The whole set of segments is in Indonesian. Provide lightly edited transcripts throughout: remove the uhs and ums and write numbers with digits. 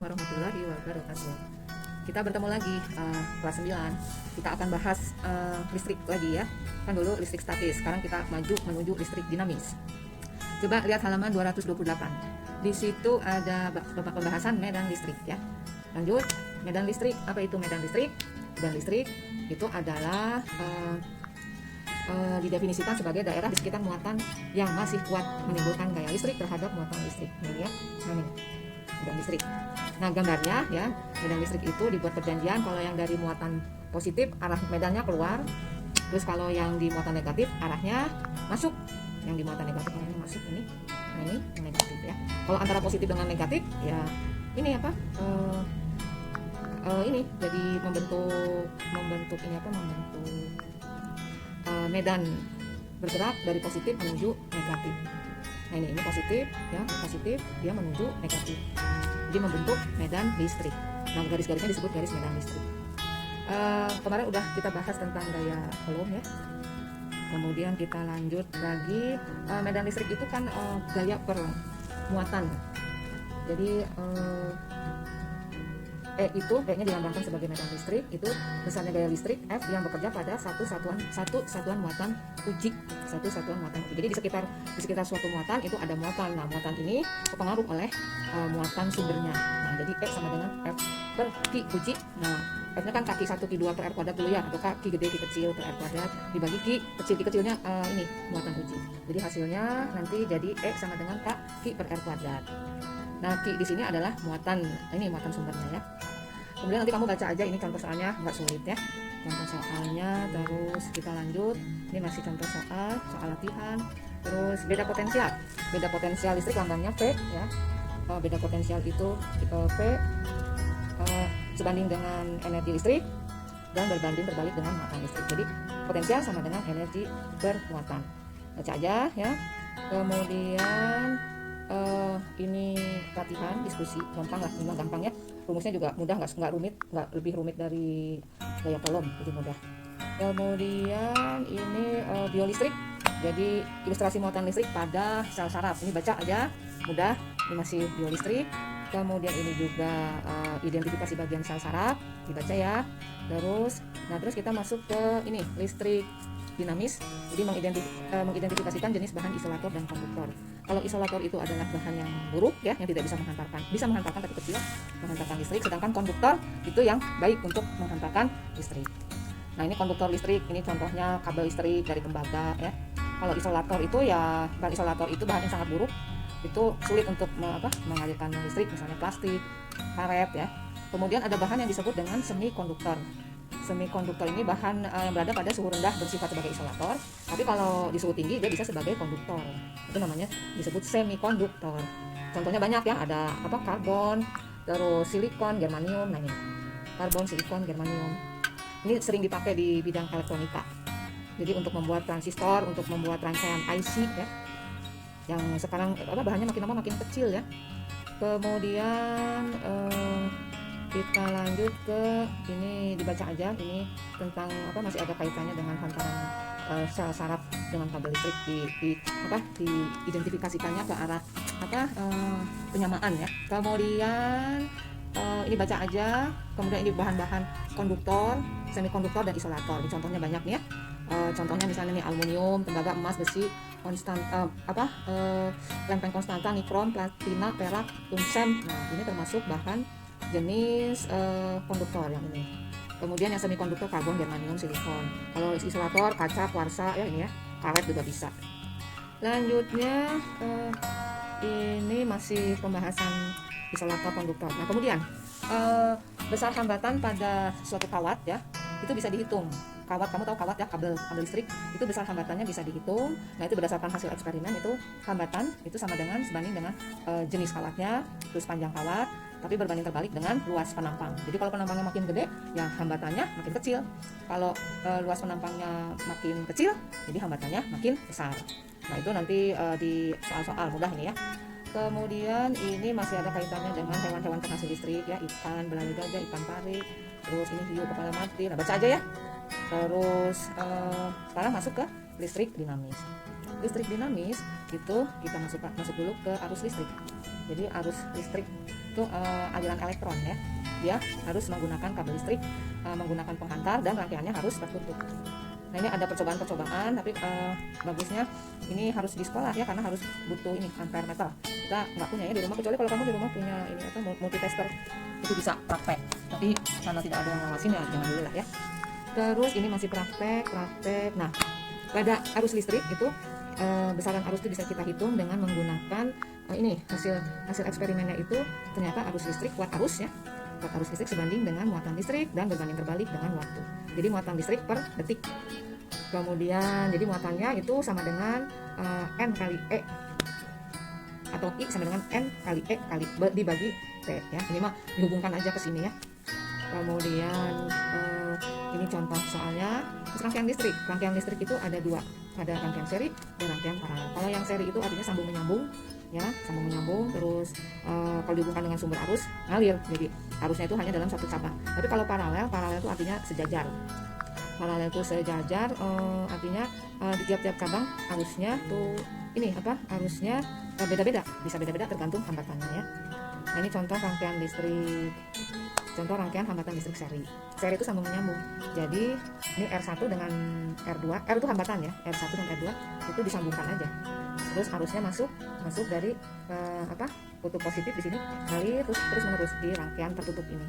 Warahmatullahi wabarakatuh. Kita bertemu lagi kelas 9. Kita akan bahas listrik lagi ya. Kan dulu listrik statis, sekarang kita maju menuju listrik dinamis. Coba lihat halaman 228. Di situ ada pembahasan medan listrik ya. Lanjut, medan listrik. Apa itu medan listrik? Medan listrik itu adalah didefinisikan sebagai daerah di sekitar muatan yang masih kuat menimbulkan gaya listrik terhadap muatan listrik. Ini ya. Nah, ini medan listrik. Nah, gambarnya ya, medan listrik itu dibuat perjanjian kalau yang dari muatan positif arah medannya keluar, terus kalau yang di muatan negatif arahnya masuk. Yang di muatan negatif arahnya masuk ini. Nah, ini yang negatif ya. Kalau antara positif dengan negatif ya ini apa? Ini jadi membentuk ini apa? Membentuk medan bergerak dari positif menuju negatif. Nah, ini positif ya, positif dia menuju negatif. Jadi membentuk medan listrik. Nah, garis-garisnya disebut garis medan listrik. Kemarin udah kita bahas tentang daya Coulomb ya. Kemudian kita lanjut lagi, medan listrik itu kan gaya per muatan. Jadi E-nya dilambangkan sebagai medan listrik, itu besarnya gaya listrik F yang bekerja pada satu satuan muatan uji. Jadi di sekitar suatu muatan itu ada muatan. Nah, muatan ini terpengaruh oleh muatan sumbernya. Nah, jadi E sama dengan F per Q uji. Nah, F-nya kan kaki 1 Q 2 per R kuadrat dulu ya, atau Q gede Q kecil per R kuadrat dibagi Q kecilnya ini muatan uji. Jadi hasilnya nanti jadi E sama dengan Q per R kuadrat. Nah, Q di sini adalah muatan, ini muatan sumbernya ya. Kemudian nanti kamu baca aja ini contoh soalnya, nggak sulit ya. Contoh soalnya, terus kita lanjut. Ini masih contoh soal latihan. Terus beda potensial listrik lambangnya V ya. Beda potensial itu V sebanding dengan energi listrik dan berbanding terbalik dengan muatan listrik. Jadi potensial sama dengan energi per muatan. Baca aja ya. Kemudian ini latihan diskusi, gampang lah, memang gampang ya, rumusnya juga mudah, nggak rumit, nggak lebih rumit dari gaya Coulomb, jadi mudah. Kemudian ini biolistrik, jadi ilustrasi muatan listrik pada sel saraf, ini baca aja, mudah, ini masih biolistrik. Kemudian ini juga identifikasi bagian sel saraf, dibaca ya. Terus kita masuk ke ini listrik dinamis, jadi mengidentifikasikan jenis bahan isolator dan konduktor. Kalau isolator itu adalah bahan yang buruk ya, yang tidak bisa menghantarkan tapi kecil, menghantarkan listrik, sedangkan konduktor itu yang baik untuk menghantarkan listrik. Nah, ini konduktor listrik, ini contohnya kabel listrik dari tembaga ya. Kalau isolator itu ya, bahan isolator itu bahan yang sangat buruk, itu sulit untuk mengalirkan listrik, misalnya plastik, karet ya. Kemudian ada bahan yang disebut dengan semikonduktor. Semikonduktor ini bahan yang berada pada suhu rendah bersifat sebagai isolator, tapi kalau di suhu tinggi dia bisa sebagai konduktor. Itu namanya disebut semikonduktor. Contohnya banyak ya, ada karbon, terus silikon, germanium. Nah, ini karbon, silikon, germanium. Ini sering dipakai di bidang elektronika. Jadi untuk membuat transistor, untuk membuat rangkaian IC ya. Yang sekarang bahannya makin lama makin kecil ya. Kemudian kita lanjut ke ini, dibaca aja, ini tentang masih ada kaitannya dengan hantaran sel saraf dengan kabel listrik, diidentifikasikannya ke arah penyamaan ya. Kemudian ini baca aja. Kemudian ini bahan-bahan konduktor, semikonduktor dan isolator. Ini contohnya banyak nih ya. Contohnya misalnya nih aluminium, tembaga, emas, besi, lempeng konstanta, nikrom, platina, perak, tungsten. Nah, ini termasuk bahan jenis konduktor yang ini. Kemudian yang semikonduktor karbon, germanium, silikon. Kalau isolator kaca, kuarsa ya, ini ya, karet juga bisa. Lanjutnya ini masih pembahasan isolator, konduktor. Nah, kemudian besar hambatan pada suatu kawat ya, itu bisa dihitung. Kawat, kamu tahu kawat ya, kabel listrik, itu besar hambatannya bisa dihitung. Nah, itu berdasarkan hasil eksperimen, itu hambatan itu sebanding dengan jenis kawatnya, terus panjang kawat, tapi berbanding terbalik dengan luas penampang. Jadi kalau penampangnya makin gede, ya hambatannya makin kecil. Kalau luas penampangnya makin kecil, jadi hambatannya makin besar. Nah, itu nanti di soal-soal mudah ini ya. Kemudian ini masih ada kaitannya dengan hewan-hewan penghasil listrik ya, ikan belalai gajah, ikan pari, terus ini hiu kepala mati. Nah, baca aja ya. Terus sekarang masuk ke listrik dinamis. Listrik dinamis itu kita masuk dulu ke arus listrik. Jadi arus listrik itu aliran elektron ya. Dia harus menggunakan kabel listrik, menggunakan penghantar, dan rangkaiannya harus tertutup. Nah ini ada percobaan, tapi bagusnya ini harus di sekolah ya, karena harus butuh ini ampere meter. Kita nggak punya ya di rumah, kecuali kalau kamu di rumah punya ini apa multitester, itu bisa praktek. Tapi karena tidak ada yang ngawasin ya jangan dulu lah ya. Terus ini masih praktek. Nah pada arus listrik itu besaran arus itu bisa kita hitung dengan menggunakan ini hasil eksperimennya itu ternyata arus listrik kuat arus listrik sebanding dengan muatan listrik dan berbanding terbalik dengan waktu. Jadi muatan listrik per detik. Kemudian jadi muatannya itu sama dengan N kali E, atau I sama dengan N kali E kali dibagi T ya. Ini mah dihubungkan aja ke sini ya. Kemudian ini contoh soalnya rangkaian listrik itu ada dua, ada rangkaian seri dan rangkaian paralel. Kalau yang seri itu artinya sambung menyambung ya, terus kalau dihubungkan dengan sumber arus ngalir, jadi arusnya itu hanya dalam satu cabang. Tapi kalau paralel itu artinya sejajar. Paralel itu sejajar, artinya di tiap-tiap cabang arusnya tuh arusnya beda-beda, bisa beda-beda tergantung hambatannya ya. Nah ini contoh rangkaian hambatan listrik seri itu sambung menyambung. Jadi ini R1 dengan R2, R itu hambatan ya, R1 dan R2 itu disambungkan aja. Terus arusnya masuk dari kutub positif di sini, ngalir terus menerus di rangkaian tertutup ini.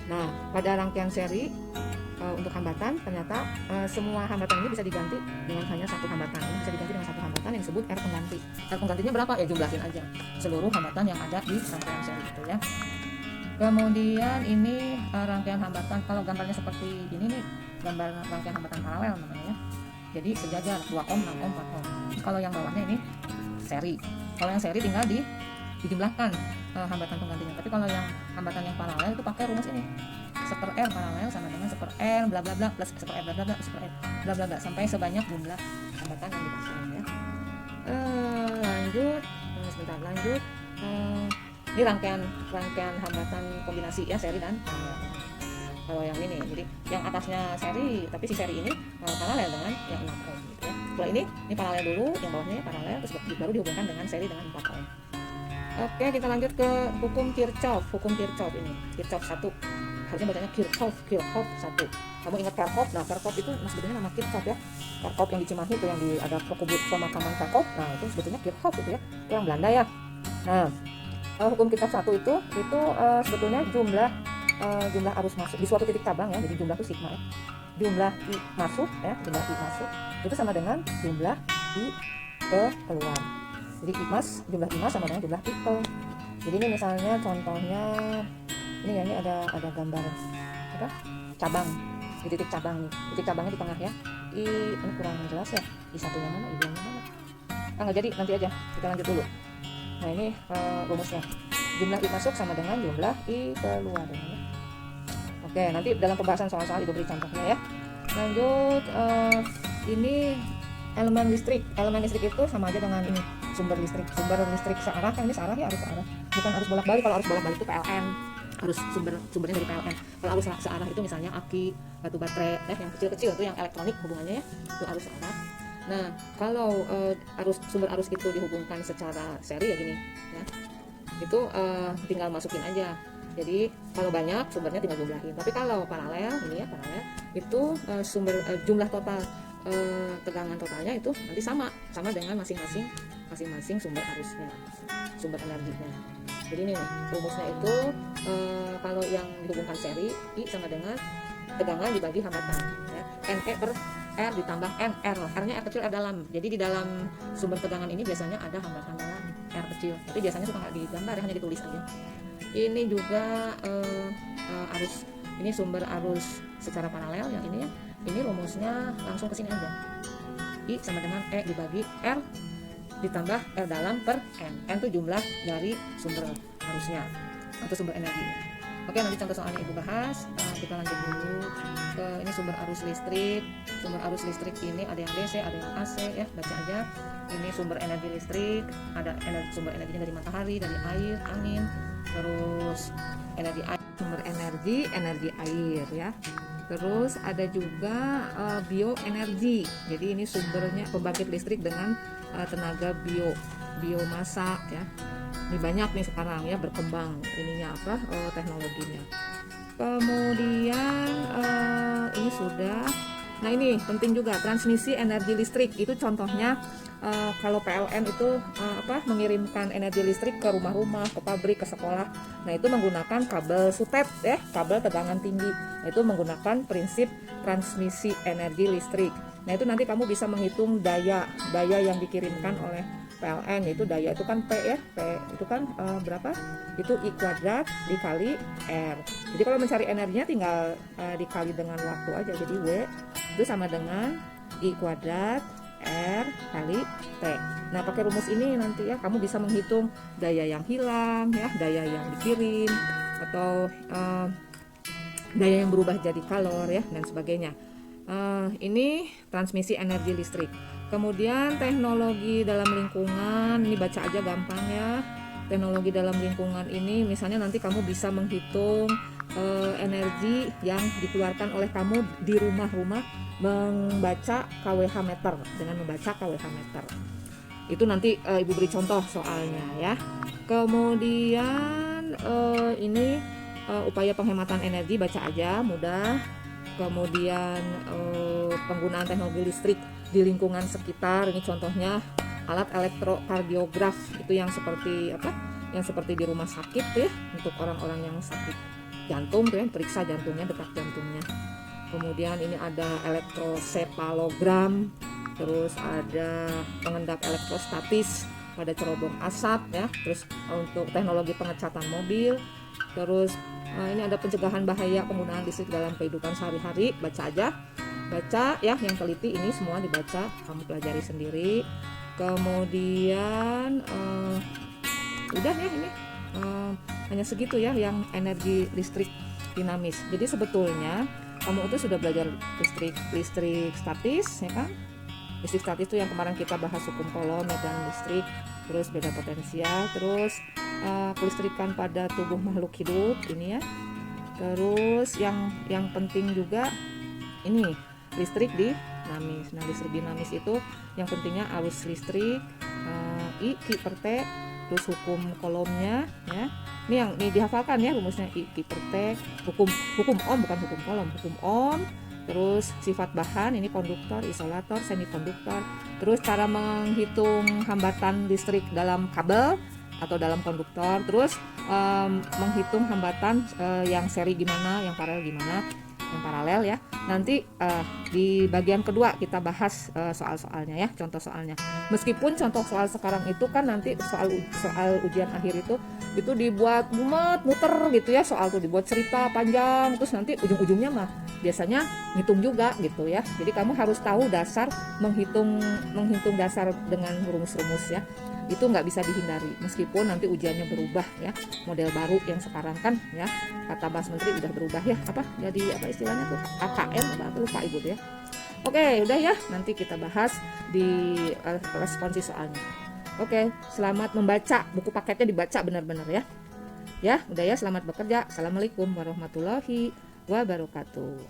Nah pada rangkaian seri untuk hambatan ternyata semua hambatan ini bisa diganti dengan hanya satu hambatan. Ini bisa diganti dengan satu hambatan yang disebut R pengganti. R penggantinya berapa ya, jumlahin aja seluruh hambatan yang ada di rangkaian seri itu ya. Kemudian ini rangkaian hambatan, kalau gambarnya seperti ini nih, gambar rangkaian hambatan paralel namanya ya. Jadi sejajar 2 ohm, 6 ohm, 4 ohm. Kalau yang bawahnya ini seri. Kalau yang seri tinggal dijumlahkan hambatan penggantinya. Tapi kalau yang hambatan yang paralel itu pakai rumus ini. 1/R paralel sama dengan 1/R bla bla bla plus 1/R bla bla bla plus 1/R bla bla bla sampai sebanyak jumlah hambatan yang dipasang ya. Lanjut. Ini rangkaian hambatan kombinasi ya, seri dan paralel. Kalau yang ini, jadi yang atasnya seri, tapi si seri ini paralel dengan yang 6 ohm gitu ya. Kalau ini paralel dulu, yang bawahnya paralel, terus baru dihubungkan dengan seri dengan 4 ohm. Oke, kita lanjut ke hukum Kirchhoff. Ini Kirchhoff 1. Harusnya bacanya Kirchhoff 1. Kamu ingat Kirchhoff? Nah, Kirchhoff itu sebetulnya nama Kirchhoff ya. Kirchhoff yang di Cimahi itu, yang ada pemakaman Kirchhoff. Nah, itu sebetulnya Kirchhoff itu ya. Itu yang Belanda ya. Nah, hukum Kirchhoff 1 itu sebetulnya jumlah arus masuk di suatu titik cabang ya. Jadi jumlah itu sigma ya. Jumlah I masuk itu sama dengan jumlah I keluar. Jadi jumlah I mas sama dengan jumlah I keluar. Jadi ini misalnya contohnya ini ada gambar cabang di titik cabang nih. Titik cabangnya di tengah ya. Ini kurang jelas ya. I satunya mana, I duanya mana? Nggak jadi, nanti aja. Kita lanjut dulu. Nah ini rumusnya. Jumlah I masuk sama dengan jumlah I keluar ya. Oke, nanti dalam pembahasan soal-soal ibu beri contohnya ya. Lanjut, ini elemen listrik itu sama aja dengan ini sumber listrik searah, kan ini searah ya, arus searah, bukan arus bolak-balik. Kalau arus bolak-balik itu PLN, harus sumbernya dari PLN. Kalau arus searah itu misalnya aki, batu baterai, yang kecil-kecil itu yang elektronik hubungannya ya, itu arus searah. Nah kalau sumber arus itu dihubungkan secara seri ya gini ya, itu tinggal masukin aja. Jadi kalau banyak sumbernya tinggal jumlahin. Tapi kalau paralel ini ya, paralel itu jumlah total tegangan totalnya itu nanti sama dengan masing-masing sumber arusnya, sumber energinya. Jadi ini nih, rumusnya itu kalau yang dihubungkan seri I sama dengan tegangan dibagi hambatan ya. NE per R ditambah NR. R-nya R kecil, R dalam. Jadi di dalam sumber tegangan ini biasanya ada hambatan dalam R kecil. Tapi biasanya suka nggak digambar ya, hanya ditulis aja. Ini juga arus, ini sumber arus secara paralel yang ini ya. Ini rumusnya langsung ke sini aja. I sama dengan E dibagi R ditambah R dalam per N. N itu jumlah dari sumber arusnya atau sumber energinya. Oke, nanti contoh soalnya ibu bahas. Kita lanjut dulu ke ini sumber arus listrik. Sumber arus listrik ini ada yang DC, ada yang AC ya, baca aja. Ini sumber energi listrik, ada sumber energinya dari matahari, dari air, angin, terus energi air, sumber energi air ya. Terus ada juga bioenergi. Jadi ini sumbernya pembangkit listrik dengan tenaga biomasa ya. Ini banyak nih sekarang ya, berkembang ininya apa, teknologinya. Kemudian ini sudah. Nah ini penting juga, transmisi energi listrik itu contohnya kalau PLN itu mengirimkan energi listrik ke rumah-rumah, ke pabrik, ke sekolah. Nah itu menggunakan kabel sutet ya, kabel tegangan tinggi. Nah, itu menggunakan prinsip transmisi energi listrik. Nah itu nanti kamu bisa menghitung daya yang dikirimkan oleh PLN, itu daya itu kan P ya, P itu kan berapa? Itu I kuadrat dikali R. Jadi kalau mencari energinya tinggal dikali dengan waktu aja, jadi W itu sama dengan I kuadrat R kali T. Nah pakai rumus ini nanti ya kamu bisa menghitung daya yang hilang ya, daya yang dikirim, atau daya yang berubah jadi kalor ya, dan sebagainya. Ini transmisi energi listrik. Kemudian teknologi dalam lingkungan, ini baca aja gampang ya. Teknologi dalam lingkungan ini misalnya nanti kamu bisa menghitung energi yang dikeluarkan oleh kamu di rumah-rumah membaca kWh meter, dengan membaca kWh meter. Itu nanti Ibu beri contoh soalnya ya. Kemudian ini upaya penghematan energi, baca aja, mudah. Kemudian penggunaan teknologi listrik di lingkungan sekitar, ini contohnya alat elektrokardiograf, itu yang seperti apa? Yang seperti di rumah sakit ya, untuk orang-orang yang sakit jantung tuh ya, periksa jantungnya, detak jantungnya. Kemudian ini ada elektrosepalogram, terus ada pengendap elektrostatis pada cerobong asap ya, terus untuk teknologi pengecatan mobil, terus ini ada pencegahan bahaya penggunaan listrik dalam kehidupan sehari-hari, baca aja, baca ya, yang teliti ini semua dibaca, kamu pelajari sendiri. Kemudian udah ya ini hanya segitu ya yang energi listrik dinamis. Jadi sebetulnya kamu itu sudah belajar listrik statis ya kan? Listrik statis itu yang kemarin kita bahas, hukum Coulomb, medan listrik, terus beda potensial, terus kelistrikan pada tubuh makhluk hidup ini ya. Terus yang penting juga ini listrik dinamis. Nah listrik dinamis itu yang pentingnya arus listrik I Q per T, terus hukum Coulombnya ya. Ini dihafalkan ya rumusnya, I Q per T, hukum Ohm, bukan hukum Coulomb, hukum Ohm. Terus sifat bahan, ini konduktor, isolator, semikonduktor. Terus cara menghitung hambatan listrik dalam kabel atau dalam konduktor. Terus menghitung hambatan yang seri gimana, yang paralel gimana, yang paralel ya. Nanti di bagian kedua kita bahas soal-soalnya ya, contoh soalnya. Meskipun contoh soal sekarang itu kan nanti soal ujian akhir itu dibuat muter gitu ya, soal tuh dibuat cerita panjang, terus nanti ujung-ujungnya mah biasanya ngitung juga gitu ya. Jadi kamu harus tahu dasar menghitung dasar dengan rumus-rumus ya. Itu nggak bisa dihindari, meskipun nanti ujiannya berubah ya, model baru yang sekarang kan ya, kata Mas Menteri udah berubah ya, jadi apa istilahnya tuh, AKM apa lupa Ibu ya. Oke udah ya, nanti kita bahas di responsi soalnya. Oke, selamat membaca, buku paketnya dibaca benar-benar ya. Ya udah ya, selamat bekerja. Assalamualaikum warahmatullahi wabarakatuh.